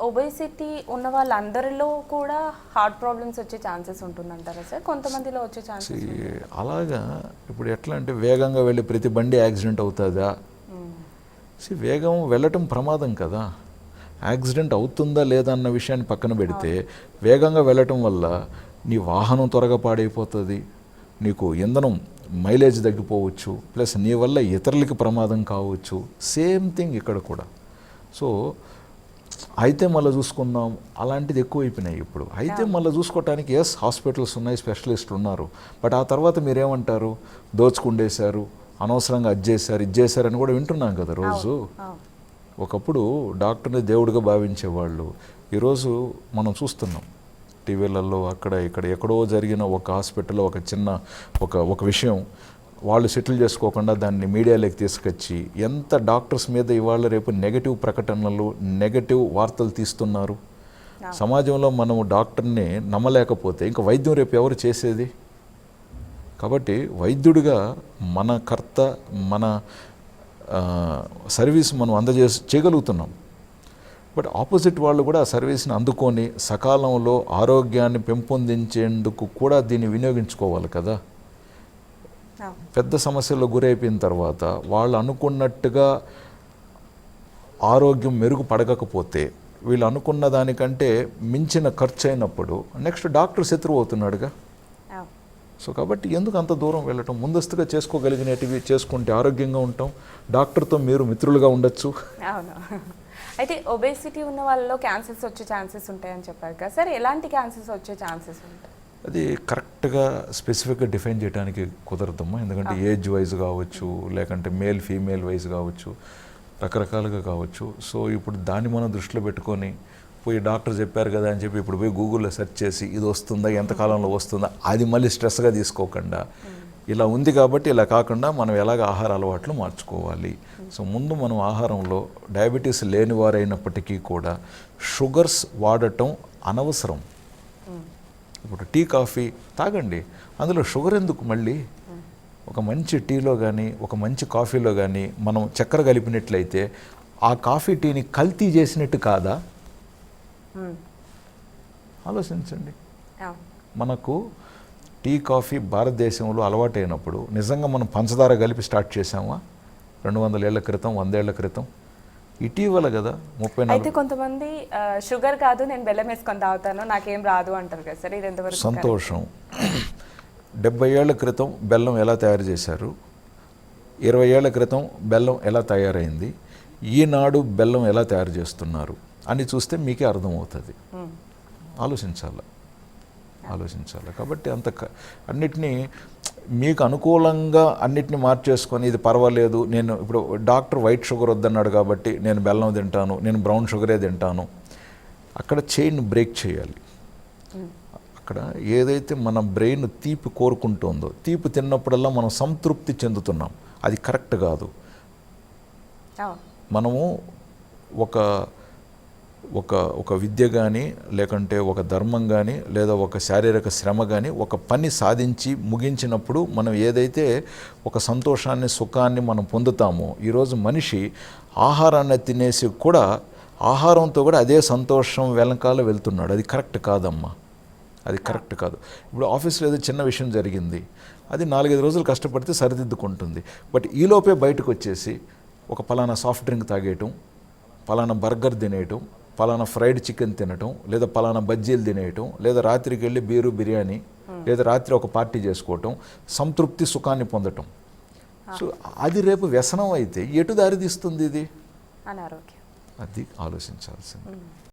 Obesity ఉన్న వాళ్ళందరిలో కూడా హార్ట్ ప్రాబ్లమ్స్ వచ్చే ఛాన్సెస్ ఉంటుందంటారా సార్? కొంతమందిలో వచ్చే ఛాన్సెస్ అలాగా. ఇప్పుడు ఎట్లా అంటే వేగంగా వెళ్ళి ప్రతి బండి యాక్సిడెంట్ అవుతుందా? వేగం వెళ్ళటం ప్రమాదం కదా. యాక్సిడెంట్ అవుతుందా లేదా అన్న విషయాన్ని పక్కన పెడితే వేగంగా వెళ్ళటం వల్ల నీ వాహనం త్వరగా పాడైపోతుంది, నీకు ఇంధనం మైలేజ్ తగ్గిపోవచ్చు, ప్లస్ నీ వల్ల ఇతరులకి ప్రమాదం కావచ్చు. సేమ్ థింగ్ ఇక్కడ కూడా. సో అయితే మళ్ళీ చూసుకుందాం అలాంటిది ఎక్కువైపోయినాయి ఇప్పుడు. అయితే మళ్ళీ చూసుకోవటానికి ఎస్ హాస్పిటల్స్ ఉన్నాయి, స్పెషలిస్టులు ఉన్నారు. బట్ ఆ తర్వాత మీరేమంటారు? దోచుకుండేశారు, అనవసరంగా అది చేశారు ఇది చేశారని కూడా వింటున్నాం కదా రోజు. ఒకప్పుడు డాక్టర్ని దేవుడిగా భావించేవాళ్ళు, ఈరోజు మనం చూస్తున్నాం టీవీలలో అక్కడ ఇక్కడ ఎక్కడో జరిగిన ఒక హాస్పిటల్లో ఒక చిన్న ఒక విషయం వాళ్ళు సెటిల్ చేసుకోకుండా దాన్ని మీడియాలోకి తీసుకొచ్చి ఎంత డాక్టర్స్ మీద ఇవాళ రేపు నెగటివ్ ప్రకటనలు, నెగటివ్ వార్తలు తీస్తున్నారు. సమాజంలో మనం డాక్టర్ని నమ్మలేకపోతే ఇంకా వైద్యం రేపు ఎవరు చేసేది? కాబట్టి వైద్యుడిగా మన కర్త, మన సర్వీస్ మనం చేయగలుగుతున్నాం. బట్ ఆపోజిట్ వాళ్ళు కూడా ఆ సర్వీస్ని అందుకొని సకాలంలో ఆరోగ్యాన్ని పెంపొందించేందుకు కూడా దీన్ని వినియోగించుకోవాలి కదా. పెద్ద సమస్యల్లో గురైపోయిన తర్వాత వాళ్ళు అనుకున్నట్టుగా ఆరోగ్యం మెరుగుపడకపోతే, వీళ్ళు అనుకున్న దానికంటే మించిన ఖర్చు అయినప్పుడు నెక్స్ట్ డాక్టర్ శత్రువు అవుతున్నాడుగా. సో కాబట్టి ఎందుకు అంత దూరం వెళ్ళటం? ముందస్తుగా చేసుకోగలిగినటివి చేసుకుంటే ఆరోగ్యంగా ఉంటాం, డాక్టర్తో మీరు మిత్రులుగా ఉండొచ్చు. అవును. అయితే ఒబేసిటీ ఉన్న వాళ్ళలో క్యాన్సర్స్ వచ్చే ఛాన్సెస్ ఉంటాయని చెప్పారు కదా సార్, ఎలాంటి క్యాన్సర్స్ వచ్చే ఛాన్సెస్ ఉంటాయి? అది కరెక్ట్గా స్పెసిఫిక్గా డిఫైన్ చేయడానికి కుదరదమ్మా. ఎందుకంటే ఏజ్ వైజ్ కావచ్చు, లేకంటే మేల్ ఫీమేల్ వైజ్ కావచ్చు, రకరకాలుగా కావచ్చు. సో ఇప్పుడు దాన్ని మనం దృష్టిలో పెట్టుకొని పోయి డాక్టర్ చెప్పారు కదా అని చెప్పి ఇప్పుడు పోయి గూగుల్లో సెర్చ్ చేసి ఇది వస్తుందా, ఎంతకాలంలో వస్తుందా, అది మళ్ళీ స్ట్రెస్గా తీసుకోకుండా ఇలా ఉంది కాబట్టి ఇలా కాకుండా మనం ఎలాగ ఆహార అలవాట్లు మార్చుకోవాలి. సో ముందు మనం ఆహారంలో డయాబెటీస్ లేని వారైనప్పటికీ కూడా షుగర్స్ వాడటం అనవసరం. ఇప్పుడు టీ కాఫీ తాగండి, అందులో షుగర్ ఎందుకు? మళ్ళీ ఒక మంచి టీలో కానీ ఒక మంచి కాఫీలో కానీ మనం చక్కెర కలిపినట్లయితే ఆ కాఫీ టీని కల్తీ చేసినట్టు కాదా? ఆలోచించండి. మనకు టీ కాఫీ భారతదేశంలో అలవాటైనప్పుడు నిజంగా మనం పంచదార కలిపి స్టార్ట్ చేసామా? 200 ఏళ్ల క్రితం, 100 ఏళ్ల క్రితం. ఇటీవల కదా 34. అయితే కొంతమంది షుగర్ కాదు నేను బెల్లం వేసుకొని తాగుతాను నాకేం రాదు అంటారు కదా సార్, ఇది ఎంతవరకు సంతోషం? 70 ఏళ్ల క్రితం బెల్లం ఎలా తయారు చేశారు, 20 ఏళ్ల క్రితం బెల్లం ఎలా తయారైంది, ఈనాడు బెల్లం ఎలా తయారు చేస్తున్నారు అని చూస్తే మీకే అర్థమవుతుంది. ఆలోచించాలి. కాబట్టి అన్నిటినీ మీకు అనుకూలంగా అన్నిటిని మార్చేసుకొని ఇది పర్వాలేదు, నేను ఇప్పుడు డాక్టర్ వైట్ షుగర్ వద్దన్నాడు కాబట్టి నేను బెల్లం తింటాను, నేను బ్రౌన్ షుగరే తింటాను, అక్కడ చైన్ బ్రేక్ చేయాలి. అక్కడ ఏదైతే మన బ్రెయిన్ తీపి కోరుకుంటుందో, తీపి తిన్నప్పుడల్లా మనం సంతృప్తి చెందుతున్నాం, అది కరెక్ట్ కాదు. మనము ఒక విద్య కానీ, లేకంటే ఒక ధర్మం కానీ, లేదా ఒక శారీరక శ్రమ కానీ, ఒక పని సాధించి ముగించినప్పుడు మనం ఏదైతే ఒక సంతోషాన్ని, సుఖాన్ని మనం పొందుతామో, ఈరోజు మనిషి ఆహారాన్ని తినేసి కూడా ఆహారంతో కూడా అదే సంతోషం వెనకాల వెళ్తున్నాడు. అది కరెక్ట్ కాదమ్మా, అది కరెక్ట్ కాదు. ఇప్పుడు ఆఫీస్లో ఏదో చిన్న విషయం జరిగింది, అది 4-5 రోజులు కష్టపడితే సరిదిద్దుకుంటుంది. బట్ ఈలోపే బయటకు వచ్చేసి ఒక పలానా సాఫ్ట్ డ్రింక్ తాగేయటం, పలానా బర్గర్ తినేయటం, పలానా ఫ్రైడ్ చికెన్ తినటం, లేదా పలానా బజ్జీలు తినేయటం, లేదా రాత్రికి వెళ్ళి బిర్యానీ, లేదా రాత్రి ఒక పార్టీ చేసుకోవటం, సంతృప్తి సుఖాన్ని పొందటం. సో అది రేపు వ్యసనం అయితే ఎటు దారి తీస్తుంది? ఇది అనారోగ్యం. అది ఆలోచించాల్సింది.